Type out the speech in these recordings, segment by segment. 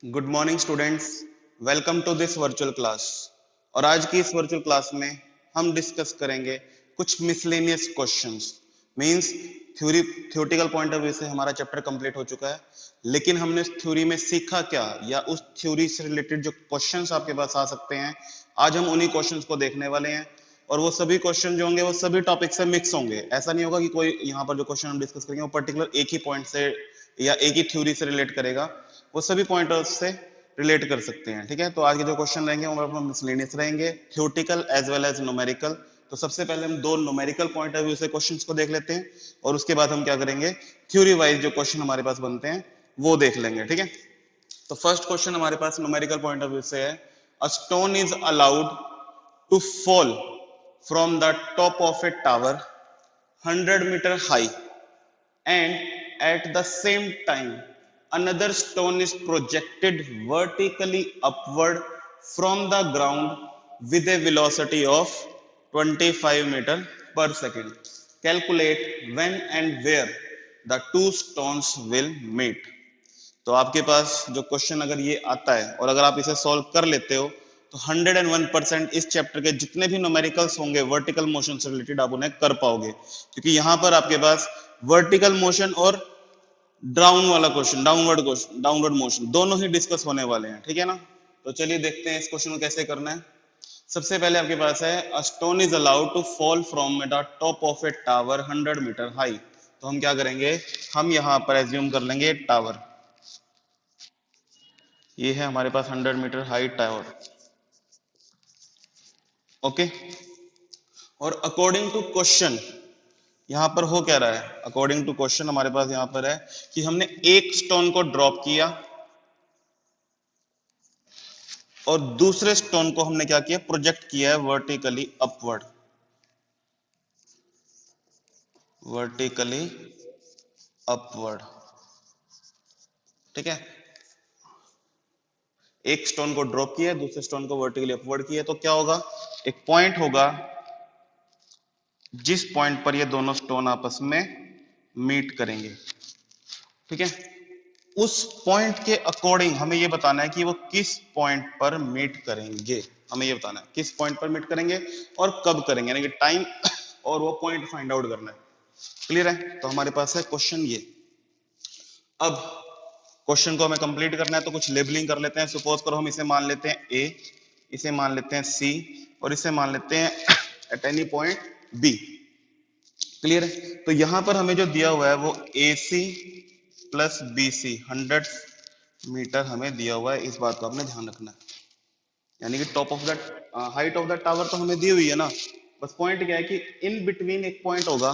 Good morning students, welcome to this virtual class. और आज की इस वर्चुअल क्लास में हम डिस्कस करेंगे कुछ miscellaneous questions. Means theoretical point of view से हमारा चैप्टर कंप्लीट हो चुका है, लेकिन हमने उस थ्योरी में सीखा क्या या उस थ्योरी से रिलेटेड जो क्वेश्चंस आपके पास आ सकते हैं, आज हम उन्हीं क्वेश्चंस को देखने वाले हैं। और वो सभी क्वेश्चन जो होंगे वो सभी टॉपिक से मिक्स होंगे। ऐसा नहीं होगा कि कोई यहाँ पर जो क्वेश्चन हम डिस्कस करेंगे वो पर्टिकुलर एक ही पॉइंट से या एक ही थ्योरी से रिलेट करेगा, वो सभी पॉइंटर्स से रिलेट कर सकते हैं। ठीक है, तो आज के जो क्वेश्चन रहेंगे वो अपना मिसलेनियस रहेंगे, theoretical as well as numerical. तो सबसे पहले हम दो न्यूमेरिकल पॉइंट ऑफ व्यू से क्वेश्चंस को देख लेते हैं और उसके बाद हम क्या करेंगे, थ्योरी वाइज जो क्वेश्चन हमारे पास बनते हैं वो देख लेंगे। ठीक है, तो फर्स्ट क्वेश्चन हमारे पास न्यूमेरिकल पॉइंट ऑफ व्यू से है, a stone is allowed to fall from the top of a tower 100 metre high and at the same time another stone is projected vertically upward from the ground with a velocity of 25 meter per second. Calculate when and where the two stones will meet. तो आपके पास जो question अगर ये आता है और अगर आप इसे सॉल्व कर लेते हो तो 101% इस चैप्टर के जितने भी न्यूमेरिकल्स होंगे वर्टिकल मोशन से रिलेटेड आप उन्हें कर पाओगे, क्योंकि यहाँ पर आपके पास वर्टिकल मोशन और डाउनवर्ड मोशन दोनों ही डिस्कस होने वाले हैं। ठीक है ना, तो चलिए देखते हैं इस क्वेश्चन को कैसे करना है। सबसे पहले आपके पास है, a stone is allowed to fall from the top of a tower 100 metre high. तो हम क्या करेंगे, हम यहाँ पर एज्यूम कर लेंगे टावर, ये है हमारे पास 100 मीटर हाई टावर। ओके, और अकॉर्डिंग टू क्वेश्चन यहां पर हो क्या रहा है, अकॉर्डिंग टू क्वेश्चन हमारे पास यहां पर है कि हमने एक स्टोन को ड्रॉप किया और दूसरे स्टोन को हमने क्या किया, प्रोजेक्ट किया है वर्टिकली अपवर्ड, वर्टिकली अपवर्ड। ठीक है, एक स्टोन को ड्रॉप किया, दूसरे स्टोन को वर्टिकली अपवर्ड किया, तो क्या होगा, एक पॉइंट होगा जिस पॉइंट पर ये दोनों स्टोन आपस में मीट करेंगे। ठीक है, उस पॉइंट के अकॉर्डिंग हमें ये बताना है कि वो किस पॉइंट पर मीट करेंगे। हमें ये बताना है किस पॉइंट पर मीट करेंगे और कब करेंगे, यानी कि टाइम और वो पॉइंट फाइंड आउट करना है। क्लियर है, तो हमारे पास है क्वेश्चन ये। अब क्वेश्चन को हमें कंप्लीट करना है तो कुछ लेबलिंग कर लेते हैं। सपोज करो हम इसे मान लेते हैं ए, इसे मान लेते हैं सी और इसे मान लेते हैं at any point B. Clear है, तो यहां पर हमें जो दिया हुआ है वो A C plus B C 100 metre हमें दिया हुआ है, इस बात को आपने ध्यान रखना है। यानी कि top of the height of the tower तो हमें दी हुई है ना, बस पॉइंट क्या है कि इन बिटवीन एक पॉइंट होगा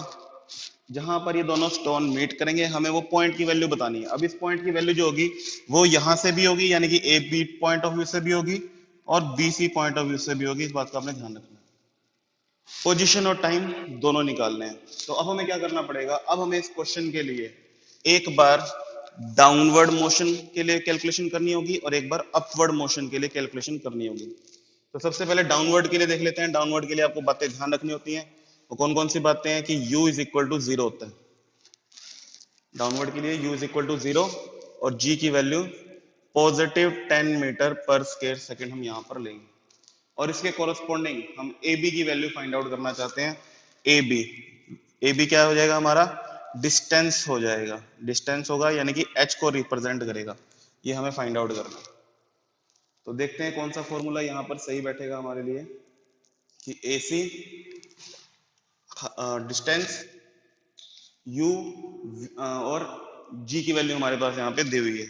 जहां पर ये दोनों स्टोन मीट करेंगे, हमें वो पॉइंट की वैल्यू बतानी है। अब इस पॉइंट की वैल्यू जो होगी वो यहां से भी होगी, यानी कि A B point of view से भी होगी और B C point of view से भी होगी, इस बात का आपने ध्यान रखना है। पोजीशन और टाइम दोनों निकालने हैं। तो अब हमें क्या करना पड़ेगा, अब हमें इस क्वेश्चन के लिए एक बार डाउनवर्ड मोशन के लिए कैलकुलेशन करनी होगी और एक बार अपवर्ड मोशन के लिए कैलकुलेशन करनी होगी। तो सबसे पहले डाउनवर्ड के लिए देख लेते हैं। डाउनवर्ड के लिए आपको बातें ध्यान रखनी होती हैं, वो कौन कौन सी बातें हैं कि u इज इक्वल टू 0 होता है। डाउनवर्ड के लिए u इज इक्वल टू 0 और g की वैल्यू पॉजिटिव 10 मीटर पर स्क्वायर सेकंड हम यहां पर लेंगे और इसके कोरस्पॉन्डिंग हम ए बी की वैल्यू फाइंड आउट करना चाहते हैं। ए बी क्या हो जाएगा हमारा, डिस्टेंस हो जाएगा, डिस्टेंस होगा यानी कि एच को रिप्रेजेंट करेगा, ये हमें फाइंड आउट करना है। तो देखते हैं कौन सा फॉर्मूला यहाँ पर सही बैठेगा हमारे लिए कि ए सी डिस्टेंस यू और जी की वैल्यू हमारे पास यहाँ पे दी हुई है।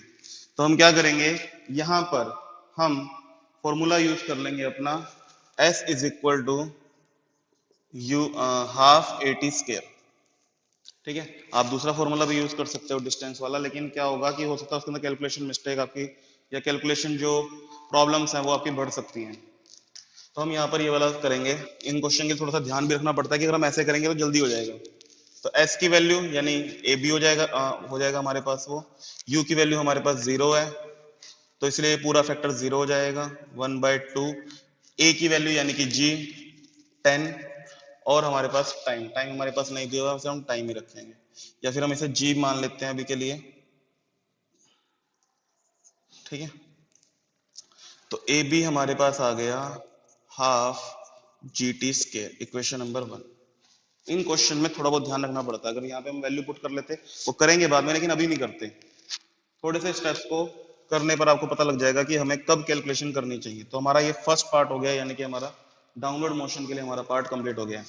तो हम क्या करेंगे, यहाँ पर हम फॉर्मूला यूज कर लेंगे अपना S is equal to U half A T square. ठीक है, आप दूसरा फॉर्मूला भी यूज कर सकते हो डिस्टेंस वाला, लेकिन क्या होगा कि हो सकता है उसके अंदर कैलकुलेशन मिस्टेक आपकी या कैलकुलेशन जो प्रॉब्लम्स हैं वो आपकी बढ़ सकती हैं। तो हम यहाँ पर ये वाला करेंगे। इन क्वेश्चन के थोड़ा सा ध्यान भी रखना पड़ता है कि अगर हम ऐसे करेंगे तो जल्दी हो जाएगा। तो S की वैल्यू यानी ए बी हो जाएगा हमारे पास, वो U की वैल्यू हमारे पास 0 है तो इसलिए पूरा फैक्टर 0 हो जाएगा 1/2। ए की वैल्यू यानी कि G 10 और हमारे पास टाइम, टाइम हमारे पास नहीं दिया हुआ, हम टाइम ही रखेंगे या फिर हम इसे G मान लेते हैं अभी के लिए। ठीक है, तो ए बी हमारे पास आ गया half G T square, equation number 1। इन क्वेश्चन में थोड़ा बहुत ध्यान रखना पड़ता है, अगर यहाँ पे हम वैल्यू पुट कर लेते, वो करेंगे बाद में लेकिन अभी नहीं करते। थोड़े से स्टेप्स को करने पर आपको पता लग जाएगा कि हमें कब कैलकुलेशन करनी चाहिए। तो हमारा ये फर्स्ट पार्ट हो गया, यानी कि हमारा डाउनवर्ड मोशन के लिए हमारा पार्ट कंप्लीट हो गया।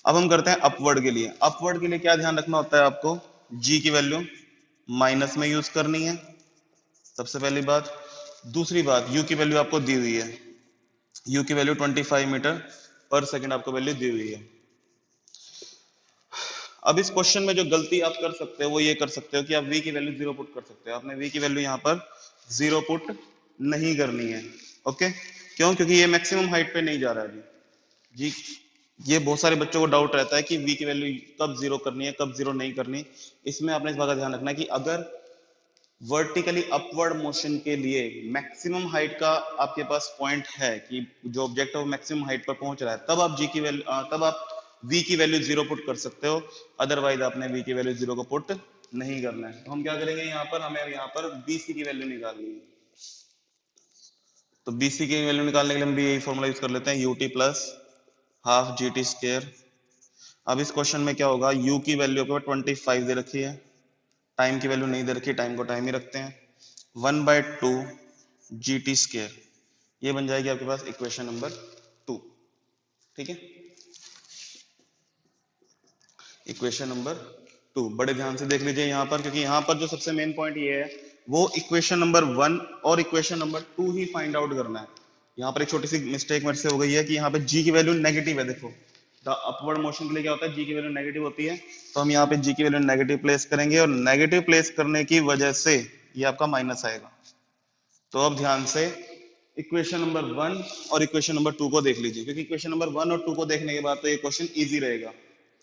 अब हम करते हैं अपवर्ड के लिए। अपवर्ड के लिए क्या ध्यान रखना होता है आपको, जी की वैल्यू माइनस में यूज करनी है, सबसे पहली बात। दूसरी बात, यू की वैल्यू आपको दी हुई है, यू की वैल्यू 25 मीटर पर सेकंड आपको वैल्यू दी हुई है। अब इस क्वेश्चन में जो गलती आप कर सकते हो वो ये कर सकते हो कि आप v की वैल्यू 0 पुट कर सकते हो। आपने v की वैल्यू यहाँ पर 0 पुट नहीं करनी है। ओके, क्यों? क्योंकि ये मैक्सिमम हाइट पे नहीं जा रहा है अभी जी। ये बहुत सारे बच्चों को डाउट रहता है कि v की वैल्यू कब 0 करनी है, कब 0 नहीं करनी। इसमें आपने इस बात का ध्यान रखना है कि अगर वर्टिकली अपवर्ड मोशन के लिए मैक्सिमम हाइट का आपके पास पॉइंट है कि जो ऑब्जेक्ट है वो मैक्सिमम हाइट पर पहुंच रहा है, तब आप जी की वैल्यू तब आप v की वैल्यू 0 पुट कर सकते हो। अदरवाइज आपने v की वैल्यू 0 को पुट नहीं करना है। तो हम क्या करेंगे, यहाँ पर हमें यहाँ पर bc की वैल्यू निकालनी है। तो bc की वैल्यू निकालने के लिए हम भी यही फॉर्मूला यूज कर लेते हैं, ut plus half G T square. अब इस क्वेश्चन में क्या होगा, u की वैल्यू के 25 दे रखी है, टाइम की वैल्यू नहीं दे रखी, टाइम को टाइम ही रखते हैं। 1/2 जी टी स्केयर, ये बन जाएगी आपके पास इक्वेशन नंबर 2। ठीक है, इक्वेशन नंबर 2 बड़े ध्यान से देख लीजिए यहाँ पर, क्योंकि यहाँ पर जो सबसे मेन पॉइंट ये है वो इक्वेशन नंबर 1 और इक्वेशन नंबर 2 ही फाइंड आउट करना है। यहाँ पर एक छोटी सी मिस्टेक मेरे से हो गई है कि यहाँ पे जी की वैल्यू नेगेटिव है। देखो, द अपवर्ड मोशन के लिए क्या होता है, जी की वैल्यू नेगेटिव होती है। तो हम यहाँ पे जी की वैल्यू नेगेटिव प्लेस करेंगे और नेगेटिव प्लेस करने की वजह से ये आपका माइनस आएगा। तो अब ध्यान से इक्वेशन नंबर 1 और इक्वेशन नंबर 2 को देख लीजिए, क्योंकि इक्वेशन नंबर 1 और 2 को देखने के बाद तो ये क्वेश्चन इजी रहेगा।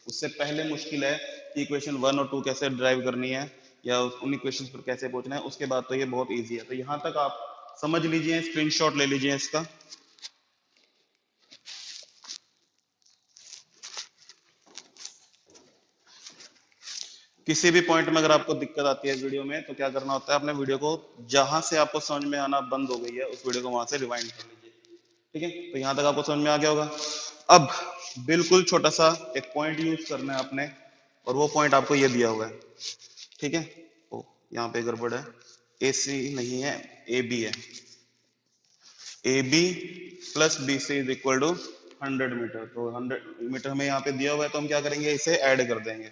उससे पहले मुश्किल है कि इक्वेशन 1 और 2 कैसे ड्राइव करनी है या उन इक्वेशंस पर कैसे पहुंचना है। उसके बाद तो ये बहुत इजी है। तो यहां तक आप समझ लीजिए, स्क्रीनशॉट ले लीजिए इसका। किसी भी पॉइंट में अगर आपको दिक्कत आती है वीडियो में, तो क्या करना होता है, अपने वीडियो को जहां से आपको समझ में आना बंद हो गई है उस वीडियो को वहां से रिवाइंड कर लीजिए। ठीक है, तो यहां तक आपको समझ में आ गया होगा। अब बिल्कुल छोटा सा एक पॉइंट यूज करना है आपने, और वो पॉइंट आपको ये दिया हुआ है। ठीक है, ओ यहाँ पे गड़बड़ है, ए सी नहीं है, ए बी है। A B plus B C is equal to 100 metre. तो 100 मीटर हमें यहाँ पे दिया हुआ है, तो हम क्या करेंगे, इसे ऐड कर देंगे।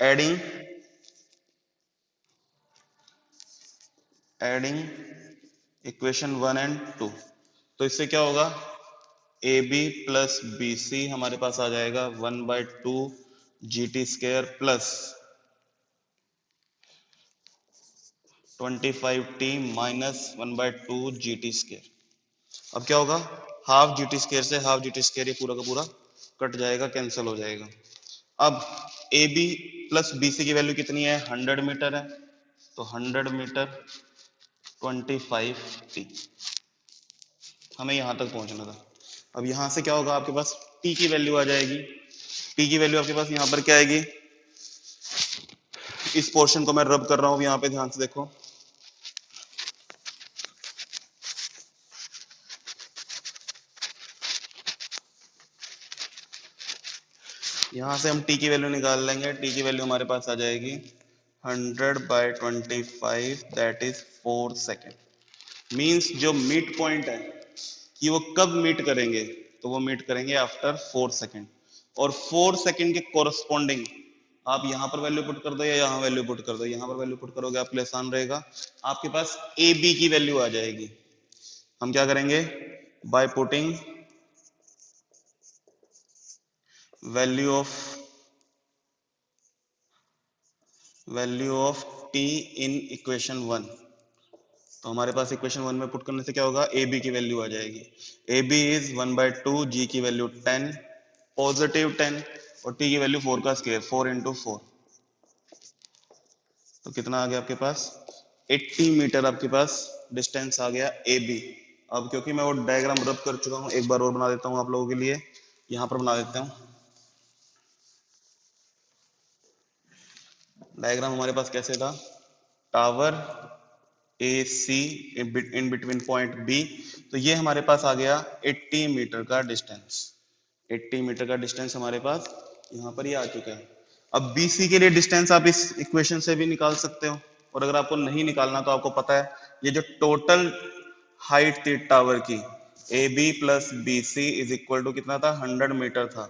Adding adding equation 1 and 2। तो इससे क्या होगा, A B plus B C हमारे पास आ जाएगा 1/2 G T square plus 25t minus 1/2 G T square. अब क्या होगा, हाफ जी टी स्क्वायर से हाफ जी टी स्क्वायर ये पूरा का पूरा कट जाएगा, कैंसिल हो जाएगा। अब A B plus B C की वैल्यू कितनी है, 100 मीटर है। तो 100 मीटर 25t, हमें यहां तक पहुंचना था। अब यहां से क्या होगा, आपके पास t की वैल्यू आ जाएगी। t की वैल्यू आपके पास यहां पर क्या आएगी, इस पोर्शन को मैं रब कर रहा हूं यहाँ पे, ध्यान से देखो। यहां से हम t की वैल्यू निकाल लेंगे। t की वैल्यू हमारे पास आ जाएगी 100/25, दैट इज 4 सेकेंड। मींस जो मीट पॉइंट है कि वो कब मीट करेंगे, तो वो मीट करेंगे आफ्टर 4 सेकेंड। और 4 सेकेंड के कोरस्पॉन्डिंग आप यहाँ पर वैल्यू पुट कर दो या यहाँ वैल्यू पुट कर दो, यहाँ पर वैल्यू पुट करोगे आपके लिए आसान रहेगा। आपके पास ए बी की वैल्यू आ जाएगी। हम क्या करेंगे, by putting value of T in equation 1। तो हमारे पास इक्वेशन 1 में पुट करने से क्या होगा, ए बी की वैल्यू आ जाएगी। ए बी इज 1/2, जी की वैल्यू 10 पॉजिटिव 10, और टी की वैल्यू 4 का स्क्वायर 4 × 4। तो कितना आ गया आपके पास, 80 मीटर आपके पास डिस्टेंस आ गया ए बी। अब क्योंकि मैं वो डायग्राम रब कर चुका हूँ, एक बार और बना देता हूँ आप लोगों के लिए, यहाँ पर बना देता हूँ। डायग्राम हमारे पास कैसे था, tower A C in between point B, तो ये हमारे पास आ गया 80 मीटर का डिस्टेंस। 80 मीटर का डिस्टेंस हमारे पास यहाँ पर ये आ चुका है। अब बी सी के लिए डिस्टेंस आप इस इक्वेशन से भी निकाल सकते हो, और अगर आपको नहीं निकालना तो आपको पता है ये जो टोटल हाइट थी टावर की, A B plus B C is equal to कितना था, 100 मीटर था।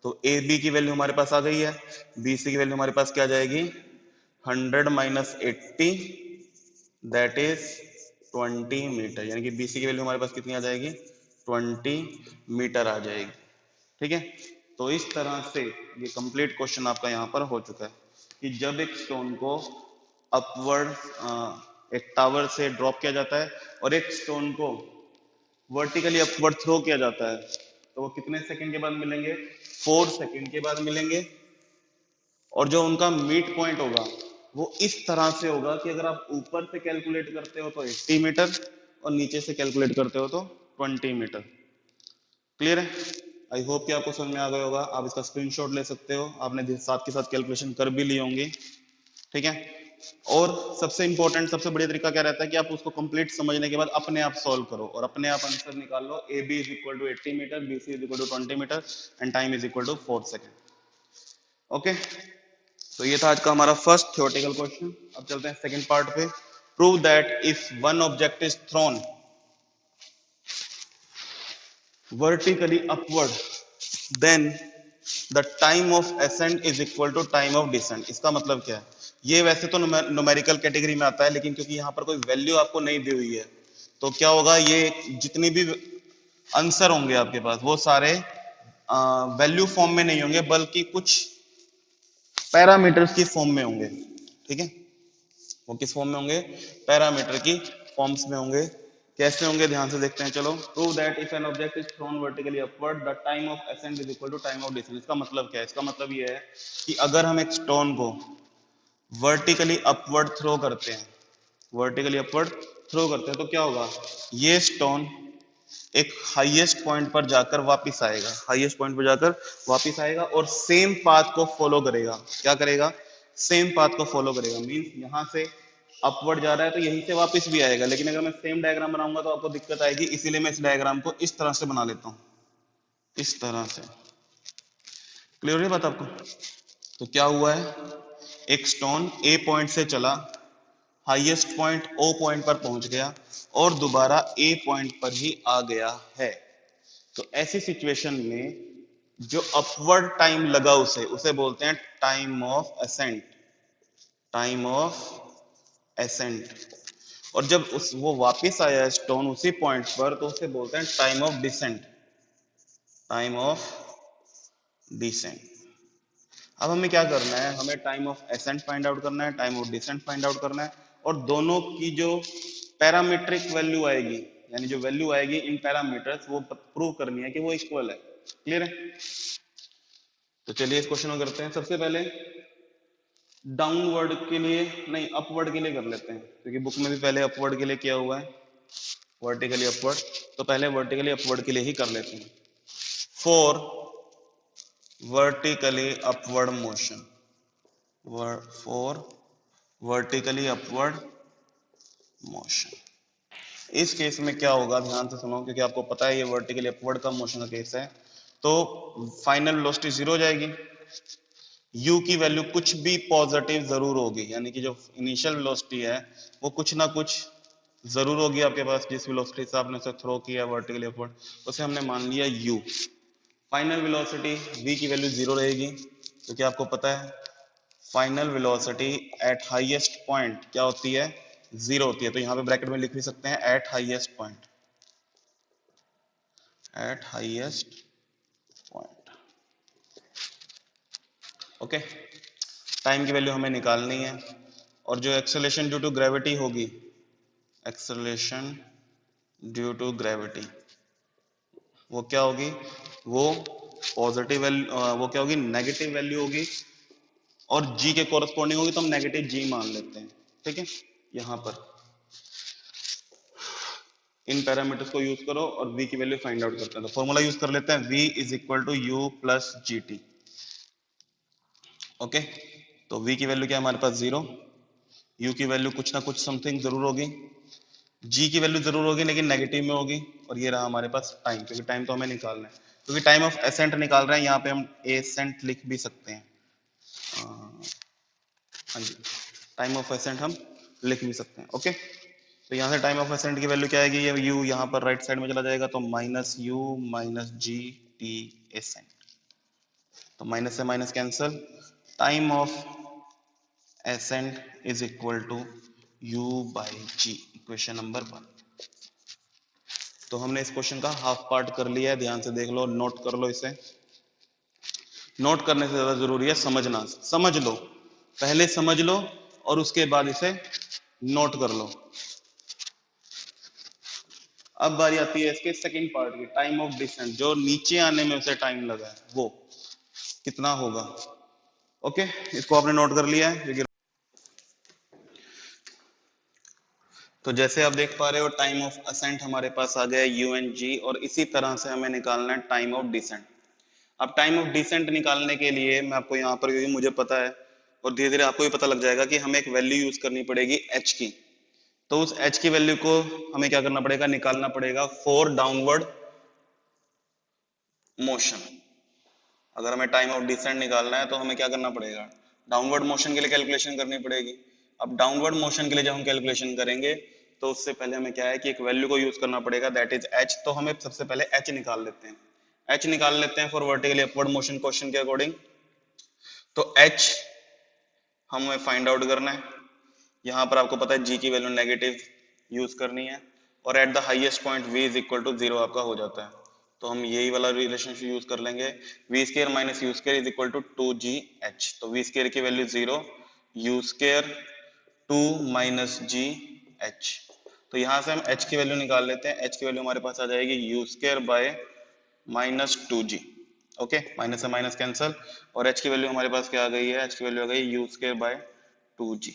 तो ए बी की वैल्यू हमारे पास आ गई है, बी सी की वैल्यू हमारे पास क्या जाएगी, 100 माइनस 80, दैट इज 20 मीटर, यानी कि बीसी की वैल्यू हमारे पास कितनी आ जाएगी, 20 मीटर आ जाएगी। ठीक है, तो इस तरह से ये कंप्लीट क्वेश्चन आपका यहाँ पर हो चुका है कि जब एक स्टोन को अपवर्ड एक टावर से ड्रॉप किया जाता है और एक स्टोन को वर्टिकली अपवर्ड थ्रो किया जाता है, तो वो कितने सेकंड के बाद मिलेंगे, 4 सेकंड के बाद मिलेंगे। और जो उनका मीट पॉइंट होगा वो इस तरह से होगा कि अगर आप ऊपर से कैलकुलेट करते हो तो 80 मीटर और नीचे से कैलकुलेट करते हो तो 20 मीटर। क्लियर है? आई होप कि आपको समझ में आ गया होगा। आप इसका स्क्रीनशॉट ले सकते हो, आपने साथ के साथ कैलकुलेशन कर भी ली होंगी। ठीक है, और सबसे इंपॉर्टेंट सबसे बढ़िया तरीका क्या रहता है कि आप उसको कंप्लीट समझने के बाद अपने आप सॉल्व करो और अपने आप आंसर निकाल लो। A B is equal to 80 metre, B C is equal to 20 metre and time is equal to 4 second. Okay, तो ये था आज का हमारा फर्स्ट थ्योरेटिकल क्वेश्चन। अब चलते हैं सेकंड पार्ट पे। Prove that if one object is thrown vertically upward then the time of ascent is equal to time of descent. इसका मतलब क्या है, ये वैसे तो न्यूमेरिकल कैटेगरी में आता है, लेकिन क्योंकि यहाँ पर कोई वैल्यू आपको नहीं दी हुई है तो क्या होगा, ये जितनी भी आंसर होंगे आपके पास वो सारे वैल्यू फॉर्म में नहीं होंगे बल्कि कुछ पैरामीटर्स की फॉर्म में होंगे। ठीक है, वो किस फॉर्म में होंगे, पैरामीटर की फॉर्म्स में होंगे। कैसे होंगे ध्यान से देखते हैं। चलो, prove that if an object is thrown vertically upward the time of ascent is equal to time of descent. इसका मतलब क्या है, इसका मतलब ये है कि अगर हम एक स्टोन को वर्टिकली अपवर्ड थ्रो करते हैं, वर्टिकली अपवर्ड थ्रो करते हैं तो क्या होगा, ये स्टोन एक हाईएस्ट पॉइंट पर जाकर वापस आएगा, हाईएस्ट पॉइंट पर जाकर वापस आएगा और सेम पाथ को फॉलो करेगा। क्या करेगा, सेम पाथ को फॉलो करेगा। मींस यहां से अपवर्ड जा रहा है तो यहीं से वापस भी आएगा, लेकिन अगर मैं सेम डायग्राम बनाऊंगा तो आपको दिक्कत आएगी, इसीलिए मैं इस डायग्राम को इस तरह से बना लेता हूं, इस तरह से। क्लियर है बात आपको? तो क्या हुआ है, एक स्टोन ए पॉइंट से चला, हाईएस्ट पॉइंट ओ पॉइंट पर पहुंच गया और दोबारा ए पॉइंट पर ही आ गया है। तो ऐसी सिचुएशन में जो अपवर्ड टाइम लगा उसे बोलते हैं time of ascent, time of ascent. और जब वो वापस आया स्टोन उसी पॉइंट पर तो उसे बोलते हैं time of descent, time of descent. अब हमें क्या करना है, हमें time of ascent find out करना है, time of descent find out करना है, और दोनों की जो पैरामीट्रिक वैल्यू आएगी, यानी जो वैल्यू आएगी इन पैरामीटर्स, वो प्रूव करनी है कि वो इक्वल है। क्लियर है? तो चलिए इस क्वेश्चन को करते हैं। सबसे पहले डाउनवर्ड के लिए नहीं, अपवर्ड के लिए कर लेते हैं, क्योंकि बुक में भी पहले अपवर्ड के लिए किया हुआ है, वर्टिकली अपवर्ड, तो पहले वर्टिकली अपवर्ड के लिए ही कर लेते हैं। For vertically upward motion, for vertically upward motion, इस केस में क्या होगा, ध्यान से सुनो, क्योंकि आपको पता है ये वर्टिकली अपवर्ड का मोशन का केस है। तो फाइनल वेलोसिटी 0 हो जाएगी, u की वैल्यू कुछ भी पॉजिटिव जरूर होगी, यानी कि जो इनिशियल वेलोसिटी है वो कुछ ना कुछ जरूर होगी आपके पास, जिस वेलोसिटी से आपने उसे थ्रो किया वर्टिकली अपवर्ड, उसे हमने मान लिया u। फाइनल वेलोसिटी v की वैल्यू 0 रहेगी, क्योंकि आपको पता है final velocity at highest point क्या होती है, 0 होती है। तो यहाँ पे ब्रैकेट में लिख भी सकते हैं eight highest point, eight highest point. Okay, time की वैल्यू हमें निकालनी है, और जो एक्सेलरेशन ड्यू टू ग्रेविटी होगी, एक्सेलरेशन ड्यू टू ग्रेविटी, वो क्या होगी, वो पॉजिटिव वैल्यू, वो क्या होगी, नेगेटिव वैल्यू होगी, और g के कोरस्पॉन्डिंग होगी तो हम नेगेटिव g मान लेते हैं। ठीक है, यहां पर इन पैरामीटर्स को यूज करो और v की वैल्यू फाइंड आउट करते हैं। तो फॉर्मूला यूज कर लेते हैं, v is equal to u plus gt। Okay, तो v की वैल्यू क्या है हमारे पास, 0, u की वैल्यू कुछ ना कुछ समथिंग जरूर होगी, g की वैल्यू जरूर होगी लेकिन नेगेटिव में होगी, और ये रहा हमारे पास टाइम, क्योंकि टाइम तो हमें निकालना है, क्योंकि टाइम ऑफ एसेंट निकाल रहे हैं, यहाँ पे हम एसेंट लिख भी सकते हैं, हाँ जी, टाइम ऑफ एसेंट हम लिख भी सकते हैं। ओके, तो यहाँ से टाइम ऑफ एसेंट की वैल्यू क्या आएगी, ये u यहाँ पर राइट साइड में चला जाएगा, तो minus U minus G T ascent, तो माइनस से minus cancel, time of ascent is equal to u by G, equation number 1। तो हमने इस क्वेश्चन का हाफ पार्ट कर लिया है, ध्यान से देख लो, नोट कर लो इसे, नोट करने से ज्यादा जरूरी है समझना, समझ लो, पहले समझ लो और उसके बाद इसे नोट कर लो। अब बारी आती है इसके सेकंड पार्ट की, टाइम ऑफ डिसेंट, जो नीचे आने में उसे टाइम लगा है वो कितना होगा। ओके, इसको आपने नोट कर लिया है, तो जैसे आप देख पा रहे हो टाइम ऑफ असेंट हमारे पास आ गया यू एन जी, और इसी तरह से हमें निकालना है टाइम ऑफ डिसेंट। अब टाइम ऑफ डिसेंट निकालने के लिए मैं आपको यहाँ पर, क्योंकि मुझे पता है और धीरे धीरे आपको भी पता लग जाएगा कि हमें एक वैल्यू यूज करनी पड़ेगी एच की, तो उस एच की वैल्यू को हमें क्या करना पड़ेगा, निकालना पड़ेगा फॉर डाउनवर्ड मोशन। अगर हमें टाइम ऑफ डिसेंट निकालना है तो हमें क्या करना पड़ेगा, डाउनवर्ड मोशन के लिए कैलकुलेशन करनी पड़ेगी। अब डाउनवर्ड मोशन के लिए जब हम कैलकुलेशन करेंगे तो उससे पहले हमें क्या है कि एक वैल्यू को यूज करना पड़ेगा, दैट इज एच। तो हमें सबसे पहले एच निकाल लेते हैं, एच निकाल लेते हैं for vertically upward motion question के अकॉर्डिंग। तो एच हमें फाइंड आउट करना है, यहाँ पर आपको पता है जी की वैल्यू नेगेटिव यूज करनी है, और at the highest point v is equal to 0 आपका हो जाता है, तो हम यही वाला रिलेशनशिप यूज कर लेंगे, V square minus U square is equal to 2gh। तो वी स्केयर की value 0, U square 2 minus G H. तो यहाँ से हम h की वैल्यू निकाल लेते हैं, h की वैल्यू हमारे पास आ जाएगी you square bye minus 2g। Okay, minus से माइनस कैंसल, और h की वैल्यू हमारे पास क्या आ गई है, h की वैल्यू आ गई यू स्केयर बाय 2g।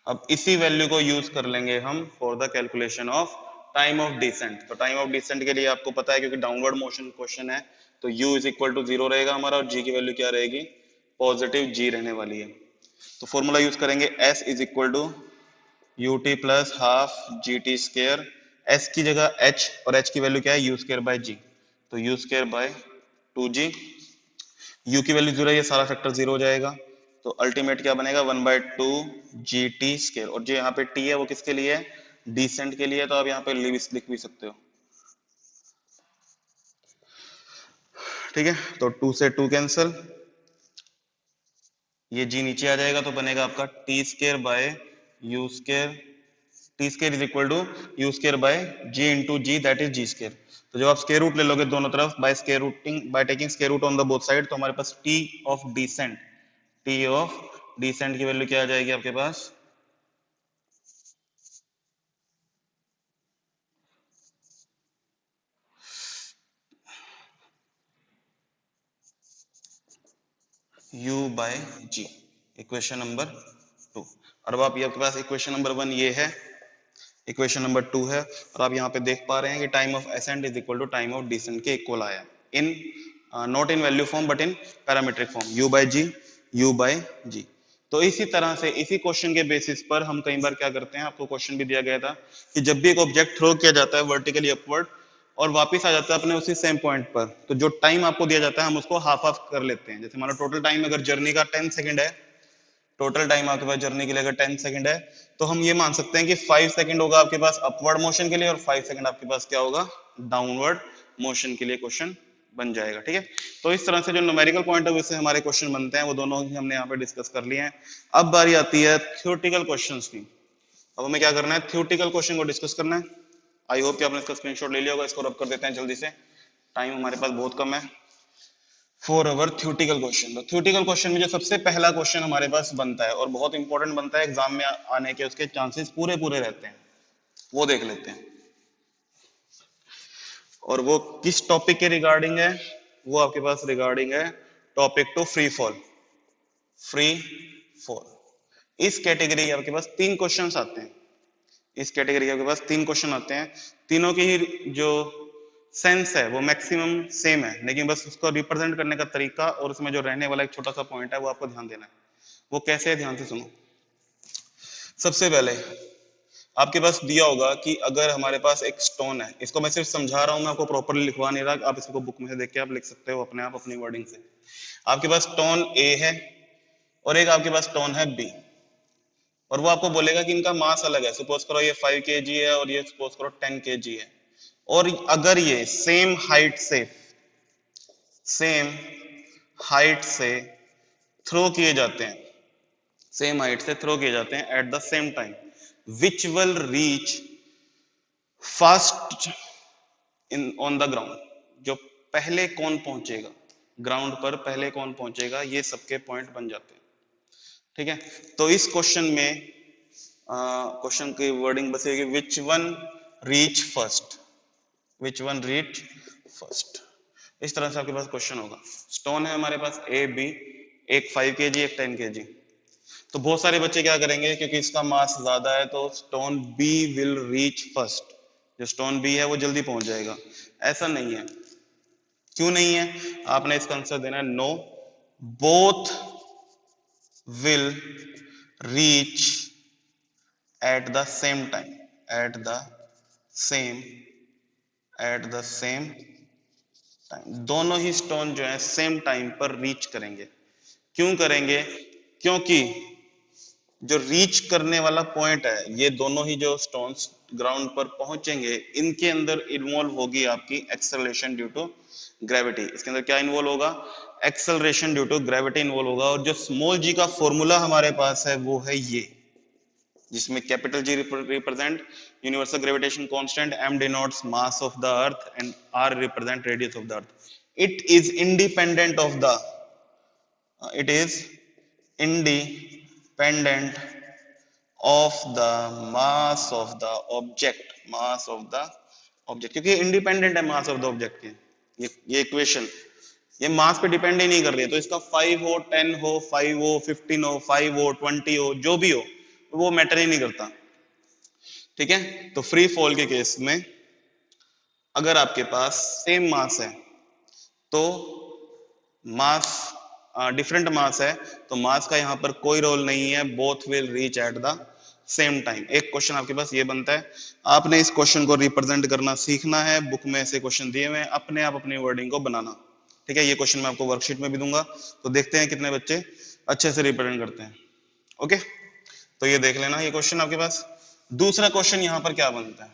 अब इसी वैल्यू को यूज कर लेंगे हम for the calculation of time of descent. तो टाइम ऑफ डिसेंट के लिए आपको पता है, क्योंकि डाउनवर्ड मोशन क्वेश्चन है, तो u इज इक्वल टू 0 रहेगा हमारा, और g की वैल्यू क्या रहेगी, पॉजिटिव g रहने वाली है। तो फॉर्मूला यूज करेंगे s is equal to U T plus half G T square, S की जगह h, और h की वैल्यू क्या है, यू स्केयर बाय जी, तो you square bye 2g। u की वैल्यू 0 है, ये सारा फैक्टर 0 हो जाएगा, तो अल्टीमेट क्या बनेगा 1/2 जी टी स्केयर, और जो यहाँ पे t है वो किसके लिए है, डिसेंट के लिए, तो आप यहाँ पे लिख भी सकते हो। ठीक है, तो 2 से 2 कैंसल, ये g नीचे आ जाएगा, तो बनेगा आपका T square by U square, T square is equal to U square by G into G, that is G square. तो जब आप स्केयर रूट ले लोगे दोनों तरफ, by square rooting, by taking square root on the both side, तो हमारे पास T of descent, T of descent की वैल्यू क्या आ जाएगी आपके पास, u by G, equation number 2। और अब आप ये आपके पास इक्वेशन नंबर 1 ये है, इक्वेशन नंबर 2 है, और आप यहाँ पे देख पा रहे हैं कि time of ascent is equal to time of descent के इक्वल आया, in not in value form but in parametric form, u by G, u by G. तो इसी तरह से इसी क्वेश्चन के बेसिस पर हम कई बार क्या करते हैं, आपको क्वेश्चन भी दिया गया था कि जब भी एक ऑब्जेक्ट थ्रो किया जाता है वर्टिकली अपवर्ड और वापस आ जाता है अपने उसी सेम पॉइंट पर, तो जो टाइम आपको दिया जाता है हम उसको हाफ हाफ कर लेते हैं। जैसे हमारा टोटल टाइम अगर जर्नी का 10 सेकंड है, टोटल टाइम आपके पास जर्नी के लिए अगर 10 सेकंड है, तो हम ये मान सकते हैं कि 5 सेकंड होगा आपके पास अपवर्ड मोशन के लिए, और 5 सेकंड आपके पास क्या होगा, डाउनवर्ड मोशन के लिए क्वेश्चन बन जाएगा। ठीक है, तो इस तरह से जो न्यूमेरिकल पॉइंट ऑफ व्यू से हमारे क्वेश्चन बनते हैं वो दोनों ही हमने यहाँ पे डिस्कस कर लिए हैं। अब बारी आती है थ्योरेटिकल क्वेश्चंस की। अब हमें क्या करना है, थ्योरेटिकल क्वेश्चन को डिस्कस करना है। आई होप कि आपने इसका स्क्रीनशॉट ले लिया होगा, इसको रब कर देते हैं जल्दी से, टाइम हमारे पास बहुत कम है। फॉर अवर थ्योरेटिकल क्वेश्चन, तो थ्योरेटिकल क्वेश्चन में जो सबसे पहला क्वेश्चन हमारे पास बनता है और बहुत इंपॉर्टेंट बनता है, एग्जाम में आने के उसके चांसेस पूरे पूरे रहते हैं, वो देख लेते हैं। और वो किस टॉपिक के रिगार्डिंग है, वो आपके पास रिगार्डिंग है topic to free fall. Free fall इस कैटेगरी के आपके पास 3 क्वेश्चंस आते हैं, इस कैटेगरी के आपके पास 3 क्वेश्चन आते हैं, तीनों की ही जो सेंस है वो मैक्सिमम सेम है, लेकिन बस उसको रिप्रेजेंट करने का तरीका और उसमें जो रहने वाला एक छोटा सा पॉइंट है वो आपको ध्यान देना है। वो कैसे है, ध्यान से सुनो। सबसे पहले आपके पास दिया होगा कि अगर हमारे पास एक स्टोन है, इसको मैं सिर्फ समझा रहा हूं, मैं आपको प्रॉपरली लिखवा नहीं रहा, आप इसको बुक में से देख के आप लिख सकते हो अपने आप अपनी वर्डिंग से। आपके पास स्टोन ए है और एक आपके पास स्टोन है बी, और वो आपको बोलेगा कि इनका मास अलग है। सपोज करो ये 5 kg है और ये सपोज करो 10 kg है, और अगर ये सेम हाइट से थ्रो किए जाते हैं, सेम हाइट से थ्रो किए जाते हैं eight the same time, which will reach first in on the ground, जो पहले कौन पहुंचेगा ग्राउंड पर, पहले कौन पहुंचेगा, ये सबके पॉइंट बन जाते हैं। ठीक है, तो इस क्वेश्चन में क्वेश्चन की वर्डिंग बचेगी which one reach first, which one reach first. इस तरह से आपके पास क्वेश्चन होगा। स्टोन है हमारे पास ए बी, एक 5 kg एक 10 kg, तो बहुत सारे बच्चे क्या करेंगे, क्योंकि इसका मास ज्यादा है तो stone B will reach first, जो स्टोन बी है वो जल्दी पहुंच जाएगा। ऐसा नहीं है। क्यों नहीं है? आपने इसका आंसर देना है no, both will reach at the same time, at the same time, दोनों ही स्टोन जो है सेम टाइम पर रीच करेंगे। क्यों करेंगे? क्योंकि जो रीच करने वाला पॉइंट है, ये दोनों ही जो स्टोन्स ग्राउंड पर पहुंचेंगे, इनके अंदर इन्वॉल्व होगी आपकी एक्सेलरेशन ड्यू टू ग्रेविटी। इसके अंदर क्या इन्वॉल्व होगा? Acceleration due to gravity involve होगा। और जो स्मॉल जी का फॉर्मूला हमारे पास है वो है ये, जिसमें capital G represent universal gravitation constant, M denotes mass of the earth and R represent radius of the earth. It is independent of the independent of the mass of the object, क्योंकि independent है mass of the object के। ये equation ये मास पे depend ही नहीं कर रही है, तो इसका 5 हो 10 हो 5 हो 15 हो 5 हो 20 हो जो भी हो, वो मैटर ही नहीं करता। ठीक है, तो फ्री फॉल के केस में अगर आपके पास सेम मास है तो मास डिफरेंट मास है तो मास का यहां पर कोई रोल नहीं है, both will reach at the same time. एक क्वेश्चन आपके पास ये बनता है, आपने इस क्वेश्चन को रिप्रेजेंट करना सीखना है। बुक में ऐसे क्वेश्चन दिए हुए हैं, अपने आप अपनी वर्डिंग को बनाना। ठीक है, ये क्वेश्चन मैं आपको वर्कशीट में भी दूंगा, तो देखते हैं कितने बच्चे अच्छे से रिप्रेजेंट करते हैं। ओके, तो ये देख लेना ये क्वेश्चन आपके पास। दूसरा क्वेश्चन यहां पर क्या बनता है,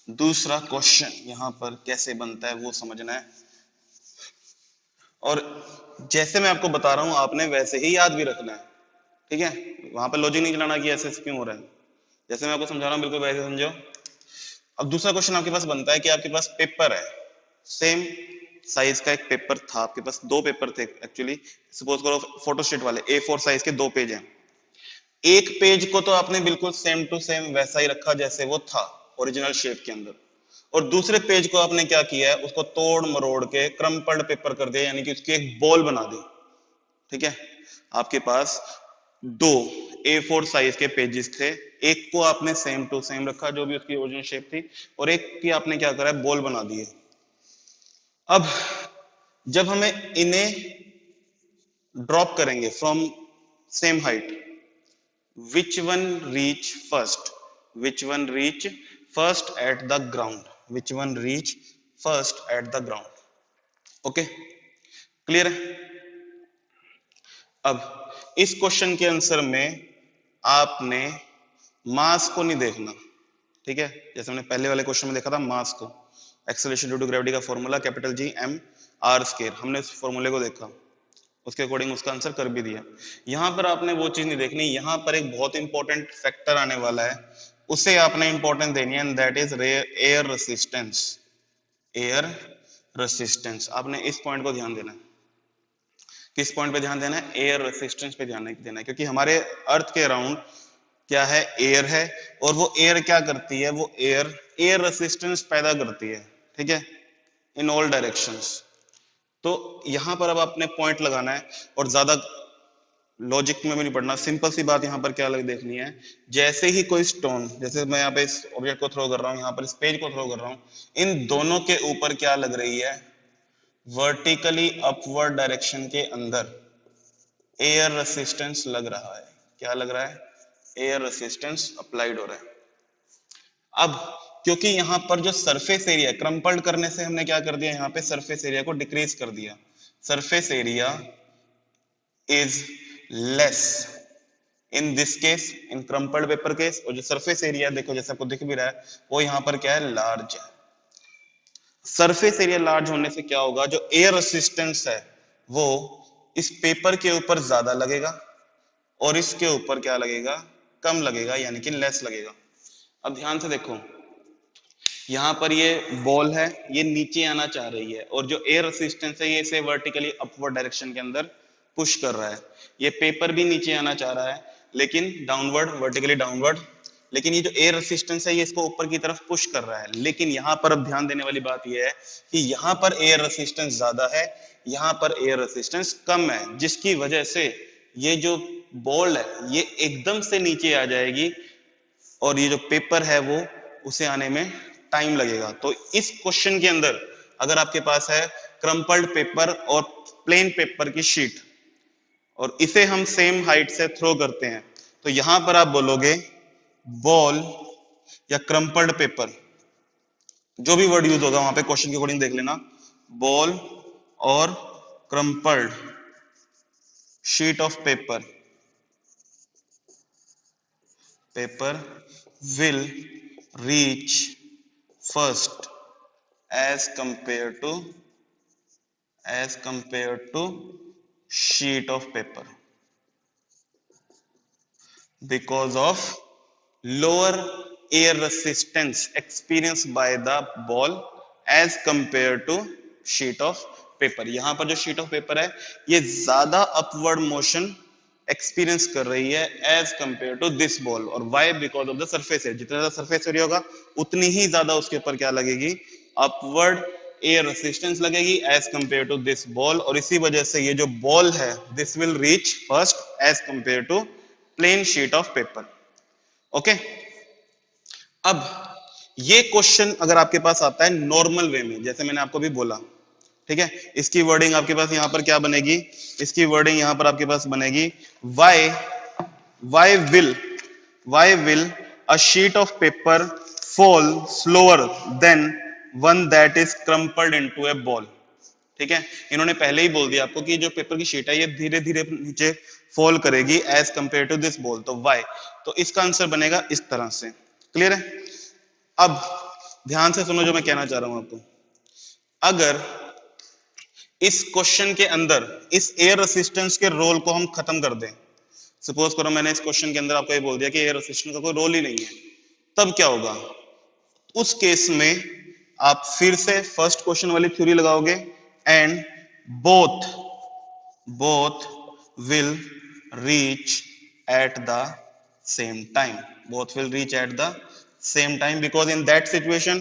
दूसरा क्वेश्चन यहां पर कैसे बनता है वो समझना है, और जैसे मैं आपको बता रहा हूं आपने वैसे ही याद भी रखना है। ठीक है, वहां पर लॉजिक नहीं चलाना कि ऐसे क्यों हो रहा है, जैसे मैं आपको समझा रहा हूं बिल्कुल वैसे समझो। अब दूसरा क्वेश्चन आपके पास बनता है कि आपके पास पेपर है, सेम साइज का एक पेपर था आपके पास, दो पेपर थे एक्चुअली। सपोज करो फोटोस्टेट वाले A4 साइज के दो पेज हैं। एक पेज को तो आपने बिल्कुल सेम टू सेम वैसा ही रखा जैसे वो था ओरिजिनल शेप के अंदर, और दूसरे पेज को आपने क्या किया है, उसको तोड़ मरोड़ के क्रम्पल्ड पेपर कर दिया, यानी कि उसकी एक बॉल बना दी। ठीक है, आपके पास दो A4 साइज के पेजेस थे, एक को आपने सेम टू सेम रखा जो भी उसकी ओरिजिनल शेप थी, और एक की आपने क्या करा है, बॉल बना दी है। अब जब हमें इन्हें ड्रॉप करेंगे from same height, which one reach first, which one reach first at the ground, which one reach first at the ground। Okay, clear है? अब इस क्वेश्चन के आंसर में आपने मास को नहीं देखना। ठीक है, जैसे हमने पहले वाले क्वेश्चन में देखा था मास को, एक्सेलरेशन ड्यू टू ग्रेविटी का formula capital G M R square, हमने उस फॉर्मूले को देखा, उसके अकॉर्डिंग उसका आंसर कर भी दिया। यहां पर आपने वो चीज नहीं देखनी, यहां पर एक बहुत इंपॉर्टेंट फैक्टर आने वाला है, उसे आपने इंपॉर्टेंस देनी है, and that is air resistance. Air resistance, आपने इस पॉइंट को ध्यान देना है। किस पॉइंट पे ध्यान देना है? एयर रेसिस्टेंस पे ध्यान देना है, क्योंकि हमारे अर्थ के अराउंड क्या है, एयर है, और वो एयर क्या करती है, वो एयर रेसिस्टेंस पैदा करती है। ठीक है, इन ऑल डायरेक्शंस। तो यहां पर अब आपने पॉइंट लगाना है, और ज्यादा लॉजिक में भी नहीं पढ़ना, सिंपल सी बात यहां पर क्या अलग देखनी है, जैसे ही कोई स्टोन, जैसे मैं यहाँ पे इस ऑब्जेक्ट को थ्रो कर रहा हूँ, यहाँ पर इस पेज को थ्रो कर रहा हूँ, इन दोनों के ऊपर क्या लग रही है, वर्टिकली अपवर्ड डायरेक्शन के अंदर एयर रेसिस्टेंस लग रहा है। क्या लग रहा है? एयर रेसिस्टेंस अप्लाइड हो रहा है। अब क्योंकि यहां पर जो सरफेस एरिया क्रम्पल्ड करने से हमने क्या कर दिया, यहां पे सरफेस एरिया को डिक्रीज कर दिया। Surface area is less in this case, in crumpled paper case. और जो सरफेस एरिया देखो जैसे आपको दिख भी रहा है वो यहां पर क्या है, लार्ज है। सरफेस एरिया लार्ज होने से क्या होगा, जो एयर रेसिस्टेंस है वो इस पेपर के ऊपर ज्यादा लगेगा और इसके ऊपर क्या लगेगा, कम लगेगा, यानी कि लेस लगेगा। अब ध्यान से देखो, यहाँ पर ये बॉल है, ये नीचे आना चाह रही है और जो एयर रेसिस्टेंस है ये इसे वर्टिकली अपवर्ड डायरेक्शन के अंदर पुश कर रहा है। ये पेपर भी नीचे आना चाह रहा है लेकिन डाउनवर्ड, वर्टिकली डाउनवर्ड, लेकिन ये जो एयर रेसिस्टेंस है ये इसको ऊपर की तरफ पुश कर रहा है। लेकिन यहाँ पर अब ध्यान देने वाली बात यह है कि यहाँ पर एयर रेसिस्टेंस ज्यादा है, यहाँ पर एयर रेसिस्टेंस कम है, जिसकी वजह से ये जो बॉल है ये एकदम से नीचे आ जाएगी और ये जो पेपर है वो उसे आने में टाइम लगेगा। तो इस क्वेश्चन के अंदर अगर आपके पास है क्रम्पल्ड पेपर और प्लेन पेपर की शीट और इसे हम सेम हाइट से थ्रो करते हैं, तो यहां पर आप बोलोगे बॉल या क्रम्पल्ड पेपर, जो भी वर्ड यूज होगा वहां पे क्वेश्चन के अकॉर्डिंग देख लेना, बॉल और crumpled sheet of paper will reach first as compared to sheet of paper because of lower air resistance experienced by the ball as compared to sheet of paper। यहां पर जो sheet of paper है ये ज्यादा upward motion experience कर रही है as compare to this ball. और why, because of the surface area, जितना ज्यादा सरफेस एरिया होगा उतनी ही ज्यादा उसके ऊपर क्या लगेगी, अपवर्ड एयर रेसिस्टेंस लगेगी as compare to this ball. और इसी वजह से ये जो बॉल है this will reach first as compare to plain sheet of paper. Okay, अब ये क्वेश्चन अगर आपके पास आता है नॉर्मल वे में, जैसे मैंने आपको भी बोला, ठीक है, इसकी वर्डिंग आपके पास यहां पर क्या बनेगी, इसकी वर्डिंग यहां पर आपके पास बनेगी why will a sheet of paper fall slower than one that is crumpled into a ball। ठीक है, इन्होंने पहले ही बोल दिया आपको कि जो पेपर की शीट है ये धीरे धीरे नीचे फॉल करेगी as compare to this ball. तो वाई, तो इसका आंसर बनेगा इस तरह से। क्लियर है? अब ध्यान से सुनो जो मैं कहना चाह रहा हूं आपको। अगर इस क्वेश्चन के अंदर इस एयर रेसिस्टेंस के रोल को हम खत्म कर दें, सपोज करो मैंने इस क्वेश्चन के अंदर आपको ये बोल दिया कि एयर रेसिस्टेंस का कोई रोल ही नहीं है, तब क्या होगा? उस केस में आप फिर से फर्स्ट क्वेश्चन वाली थ्योरी लगाओगे and both will reach at the same time. Both will reach at the same time because in that situation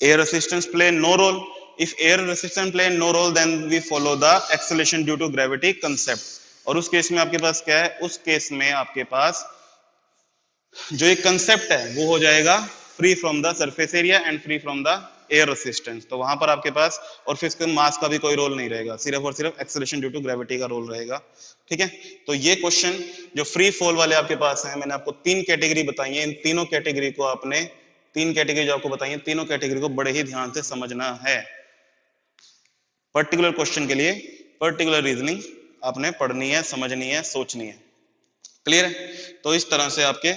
air resistance play no role। if air resistance play no role then we follow the acceleration due to gravity concept। और उस case में आपके पास क्या है, उस case में आपके पास जो एक कंसेप्ट है वो हो जाएगा free from the surface area and free from the air resistance. तो वहां पर आपके पास और फिजिकल मास का भी कोई रोल नहीं रहेगा, सिर्फ और सिर्फ एक्सेलरेशन ड्यू टू ग्रेविटी का रोल रहेगा। ठीक है, तो ये क्वेश्चन जो फ्री फॉल वाले आपके पास है, मैंने आपको तीन कैटेगरी बताई है, इन तीनों कैटेगरी को आपने, तीन कैटेगरी जो आपको बताई है, तीनों कैटेगरी को बड़े ही ध्यान से समझना है। पर्टिकुलर क्वेश्चन के लिए पर्टिकुलर रीजनिंग आपने पढ़नी है, समझनी है, सोचनी है। क्लियर है? तो इस तरह से आपके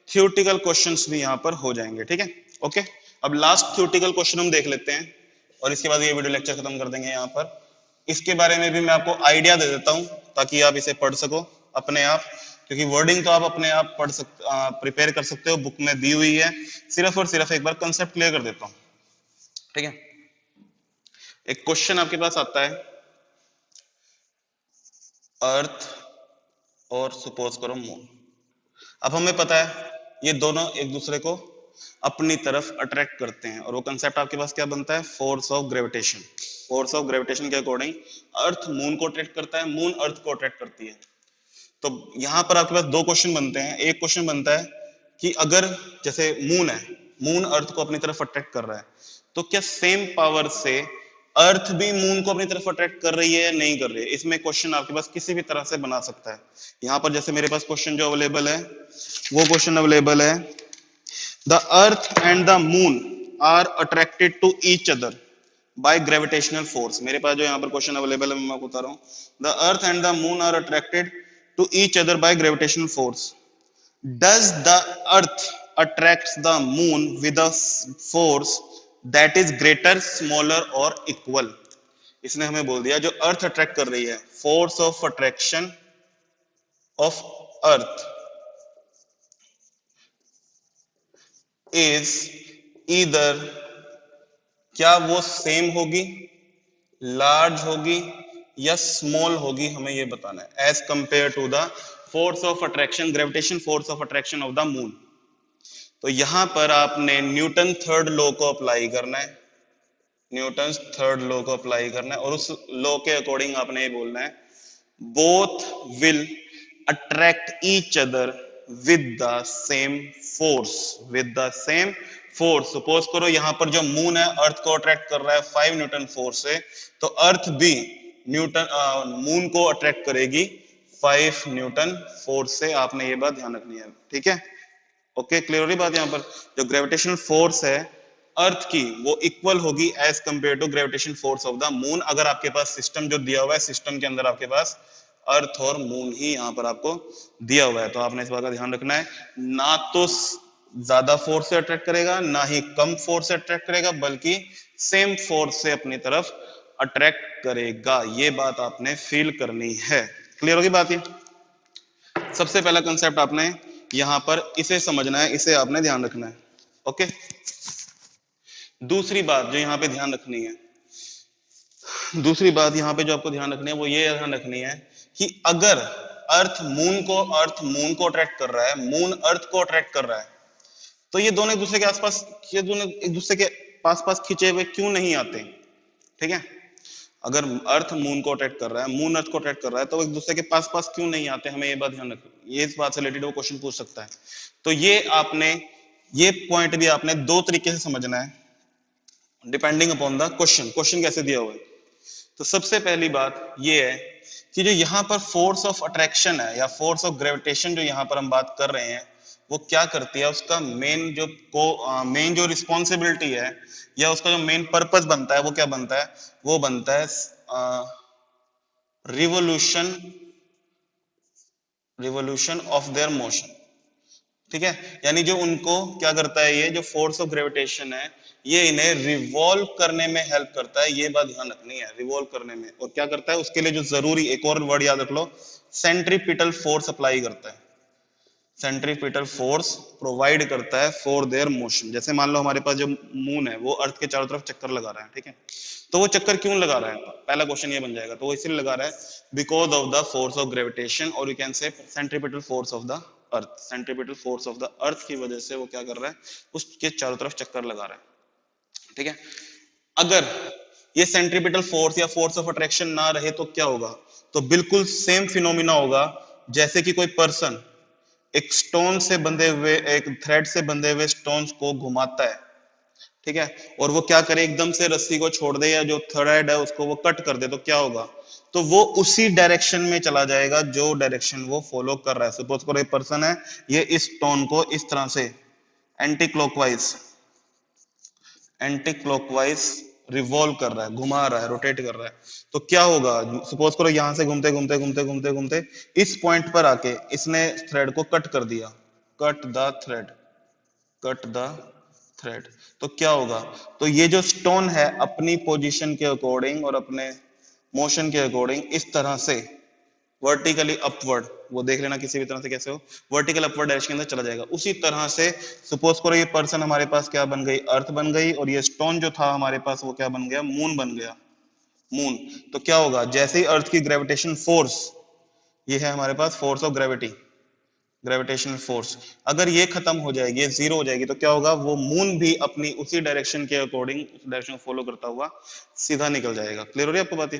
थ्योरेटिकल क्वेश्चंस भी यहां पर हो जाएंगे। ठीक है, ओके। अब लास्ट थ्योरेटिकल क्वेश्चन हम देख लेते हैं और इसके बाद ये वीडियो लेक्चर खत्म कर देंगे यहां पर। इसके बारे में भी मैं आपको आइडिया दे देता हूं ताकि आप इसे पढ़ सको अपने आप, क्योंकि वर्डिंग तो आप अपने आप पढ़ प्रिपेयर कर सकते हो, बुक में दी हुई है। सिर्फ और सिर्फ एक बार कंसेप्ट क्लियर कर देता हूं। ठीक है, एक क्वेश्चन आपके पास आता है, अर्थ और सपोज करो मून। अब हमें पता है ये दोनों एक दूसरे को अपनी तरफ अट्रैक्ट करते हैं और वो कंसेप्ट आपके पास क्या बनता है, force of gravitation. Force of gravitation के अकॉर्डिंग अर्थ मून को अट्रैक्ट करता है, मून अर्थ को अट्रैक्ट करती है। तो यहां पर आपके पास दो क्वेश्चन बनते हैं। एक क्वेश्चन बनता है कि अगर जैसे मून है, मून अर्थ को अपनी तरफ अट्रैक्ट कर रहा है, तो क्या सेम पावर से अर्थ भी मून को अपनी तरफ अट्रैक्ट कर रही है या नहीं कर रही है? इसमें क्वेश्चन आपके पास किसी भी तरह से बना सकता है। यहां पर जैसे मेरे पास क्वेश्चन जो अवेलेबल है वो क्वेश्चन अवेलेबल है। The earth and the moon are attracted to each other by gravitational force. मेरे पास जो यहाँ पर क्वेश्चन अवेलेबल है मैं आपको बता रहा हूँ। The earth and the moon are attracted to each other by gravitational force. Does the earth attracts the moon with a force that is greater, smaller और इक्वल। इसने हमें बोल दिया जो अर्थ अट्रैक्ट कर रही है, force of attraction of earth is either, क्या वो सेम होगी, लार्ज होगी या स्मॉल होगी, हमें ये बताना है। As compare to the force of attraction, gravitation force of attraction of the moon. तो यहां पर आपने न्यूटन थर्ड लॉ को अप्लाई करना है, न्यूटन थर्ड लॉ को अप्लाई करना है और उस लॉ के अकॉर्डिंग आपने ये बोलना है both will attract each other with the same force, with the same force. Suppose करो यहां पर जो मून है अर्थ को अट्रैक्ट कर रहा है 5 न्यूटन फोर्स से, तो अर्थ भी न्यूटन मून को अट्रैक्ट करेगी 5 न्यूटन फोर्स से। आपने ये बात ध्यान रखनी है, ठीक है। ओके, क्लियर हो रही बात। यहाँ पर जो ग्रेविटेशनल फोर्स है अर्थ की वो इक्वल होगी as compare to gravitation force of the moon. अगर आपके पास सिस्टम जो दिया हुआ है, सिस्टम के अंदर आपके पास अर्थ और मून ही यहाँ पर आपको दिया हुआ है, तो आपने इस बात का ध्यान रखना है। ना तो ज्यादा फोर्स से अट्रैक्ट करेगा, ना ही कम फोर्स से अट्रैक्ट करेगा, बल्कि सेम फोर्स से अपनी तरफ अट्रैक्ट करेगा। ये बात आपने फील करनी है। क्लियर होगी बात। ये सबसे पहला कंसेप्ट आपने यहां पर इसे समझना है, इसे आपने ध्यान रखना है। ओके, दूसरी बात जो यहां पे ध्यान रखनी है, दूसरी बात यहां पे जो आपको ध्यान रखनी है वो ये ध्यान रखनी है कि अगर अर्थ मून को अट्रैक्ट कर रहा है, मून अर्थ को अट्रैक्ट कर रहा है, तो ये दोनों एक दूसरे के आसपास, ये दोनों एक दूसरे के पास पास खिंचे हुए क्यों नहीं आते? ठीक है, अगर अर्थ मून को अट्रैक्ट कर रहा है, मून अर्थ को अट्रैक्ट कर रहा है, तो एक दूसरे के पास पास क्यों नहीं आते? हमें ये बात ध्यान रखनी, ये इस बात से रिलेटेड वो क्वेश्चन पूछ सकता है। तो ये आपने, ये पॉइंट भी आपने दो तरीके से समझना है depending upon the question. Question कैसे दिया हुआ है? तो सबसे पहली बात ये है कि जो यहाँ पर फोर्स ऑफ अट्रैक्शन है या फोर्स ऑफ ग्रेविटेशन जो यहाँ पर हम बात कर रहे हैं, वो क्या करती है, उसका मेन जो रिस्पॉन्सिबिलिटी है या उसका जो मेन पर्पस बनता है वो क्या बनता है? वो बनता है रिवोल्यूशन ऑफ देयर मोशन। ठीक है, यानी जो उनको क्या करता है, ये जो फोर्स ऑफ ग्रेविटेशन है ये इन्हें रिवॉल्व करने में हेल्प करता है। ये बात ध्यान रखनी है, रिवॉल्व करने में। और क्या करता है उसके लिए जो जरूरी, एक और वर्ड याद रख लो, सेंट्रीपिटल फोर्स अप्लाई करता है। सेंट्रीपिटल फोर्स प्रोवाइड करता है फॉर देयर मोशन। जैसे मान लो हमारे पास जो मून है वो अर्थ के चारों तरफ चक्कर लगा रहा है, ठीक है, तो वो चक्कर क्यों लगा रहा है? पहला क्वेश्चन ये बन जाएगा। तो वो इसलिए लगा रहा है because of the force of gravitation, और you can say centripetal force of the earth. Centripetal force of the earth की वजह से वो क्या कर रहा है, उसके चारों तरफ चक्कर लगा रहा है। ठीक है, अगर ये सेंट्रीपिटल फोर्स या फोर्स ऑफ अट्रैक्शन ना रहे तो क्या होगा? तो बिल्कुल सेम फिनोमिना होगा जैसे कि कोई पर्सन एक स्टोन से बंधे हुए, एक थ्रेड से बंधे हुए स्टोन्स को घुमाता है, ठीक है, और वो क्या करे, एकदम से रस्सी को छोड़ दे या जो थ्रेड है उसको वो कट कर दे, तो क्या होगा? तो वो उसी डायरेक्शन में चला जाएगा जो डायरेक्शन वो फॉलो कर रहा है। सपोज करो एक पर्सन है, ये इस स्टोन को इस तरह से एंटी क्लॉकवाइज रिवॉल्व कर रहा है, घुमा रहा है, रोटेट कर रहा है, तो क्या होगा? सपोज करो यहां से घूमते घूमते घूमते घूमते घूमते इस पॉइंट पर आके इसने थ्रेड को कट कर दिया, कट द थ्रेड, तो क्या होगा? तो ये जो स्टोन है अपनी पोजीशन के अकॉर्डिंग और अपने मोशन के अकॉर्डिंग इस तरह से वर्टिकली अपवर्ड, वो देख लेना किसी भी तरह से कैसे हो, वर्टिकल अपवर्ड डायरेक्शन के अंदर चला जाएगा। उसी तरह से सपोज करो ये पर्सन हमारे पास क्या बन गई, अर्थ बन गई, और ये स्टोन जो था हमारे पास वो क्या बन गया, मून बन गया, मून। तो क्या होगा, जैसे ही अर्थ की ग्रेविटेशन फोर्स, ये है हमारे पास force of gravity, gravitational force, अगर ये खत्म हो जाएगी, ये जीरो हो जाएगी, तो क्या होगा? वो मून भी अपनी उसी डायरेक्शन के अकॉर्डिंग, उस डायरेक्शन को फॉलो करता हुआ सीधा निकल जाएगा। क्लियर हो रही है आपको बात?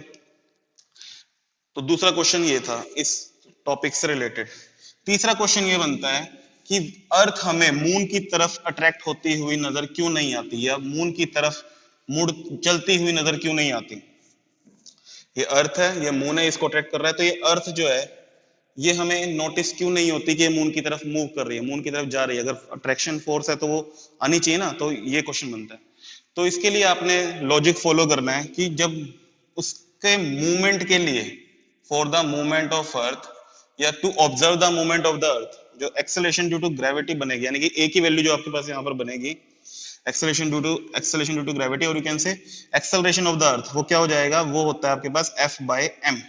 तो दूसरा क्वेश्चन ये था इस टॉपिक से रिलेटेड। तीसरा क्वेश्चन ये बनता है कि अर्थ हमें मून की तरफ अट्रैक्ट होती हुई नजर क्यों नहीं आती, या मून की तरफ मुड़ चलती हुई नजर क्यों नहीं आती? ये अर्थ है, ये मून है, इसको अट्रैक्ट कर रहा है, तो ये अर्थ जो है ये हमें नोटिस क्यों नहीं होती कि मून की तरफ मूव कर रही है, मून की तरफ जा रही है? अगर अट्रैक्शन फोर्स है तो वो आनी चाहिए ना, तो ये क्वेश्चन बनता है। तो इसके लिए आपने लॉजिक फॉलो करना है कि जब उसके मूवमेंट के लिए, for the movement of earth या to observe the movement of the earth, जो एक्सेलरेशन ड्यू टू ग्रेविटी बनेगी, यानी कि ए की वैल्यू जो आपके पास यहाँ पर बनेगी, एक्सेलरेशन ड्यू टू ग्रेविटी, और you can say acceleration of the earth, वो क्या हो जाएगा? वो होता है आपके पास एफ बाय एम।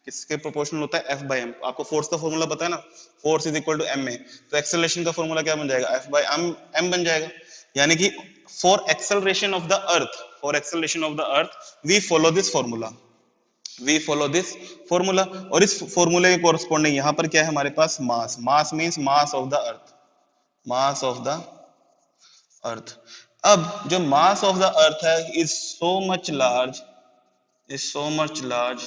किसके प्रोपोर्शनल होता है? F by M. आपको फोर्स का फॉर्मूला पता है ना, force is equal to M A, तो एक्सेलरेशन का फॉर्मूला क्या बन जाएगा? एफ बाय एम बन जाएगा। यानी कि for acceleration of the earth, for acceleration of the earth we follow this formula, we follow this formula. और इस फॉर्मूले के कोरस्पॉन्डिंग यहाँ पर क्या है हमारे पास? Mass. Mass means mass of the earth, mass of the earth. अब जो मास ऑफ द अर्थ है is so much large, is so much large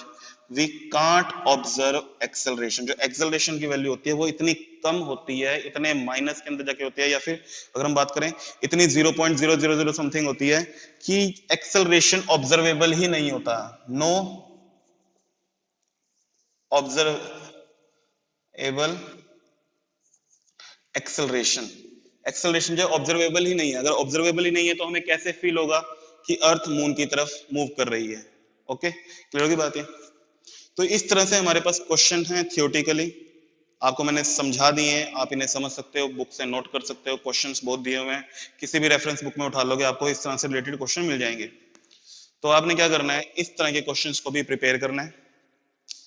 we can't observe acceleration। जो acceleration की वैल्यू होती है वो इतनी कम होती है, इतने माइनस के अंदर जाके होती है, या फिर अगर हम बात करें इतनी 0.000 समथिंग होती है कि acceleration ऑब्जर्वेबल ही नहीं होता। नो ऑब्जर्वेबल एक्सेलरेशन, एक्सेलरेशन जो ऑब्जर्वेबल ही नहीं है। अगर ऑब्जर्वेबल ही नहीं है तो हमें कैसे फील होगा कि अर्थ मून की तरफ मूव कर रही है? ओके, क्लियर होगी बात है? तो इस तरह से हमारे पास क्वेश्चन हैं थियोरेटिकली, आपको मैंने समझा दिए हैं, आप इन्हें समझ सकते हो, बुक से नोट कर सकते हो, क्वेश्चंस बहुत दिए हुए हैं, किसी भी रेफरेंस बुक में उठा लोगे आपको इस तरह से रिलेटेड क्वेश्चन मिल जाएंगे। तो आपने क्या करना है, इस तरह के क्वेश्चंस को भी प्रिपेयर करना है।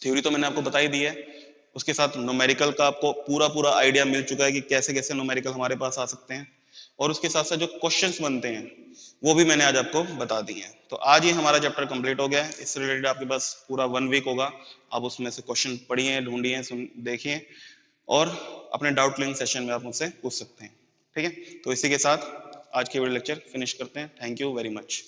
थ्योरी तो मैंने आपको बता ही दी है, उसके साथ न्यूमेरिकल का आपको पूरा पूरा आइडिया मिल चुका है कि कैसे कैसे न्यूमेरिकल हमारे पास आ सकते हैं, और उसके साथ साथ जो क्वेश्चंस बनते हैं वो भी मैंने आज आपको बता दिए हैं। तो आज ही हमारा चैप्टर कंप्लीट हो गया है। इससे रिलेटेड आपके पास पूरा 1 वीक होगा, आप उसमें से क्वेश्चन पढ़िए, ढूंढिए, देखिए, और अपने डाउट क्लियरिंग सेशन में आप मुझसे पूछ सकते हैं। ठीक है, तो इसी के साथ आज के वीडियो लेक्चर फिनिश करते हैं। Thank you very much.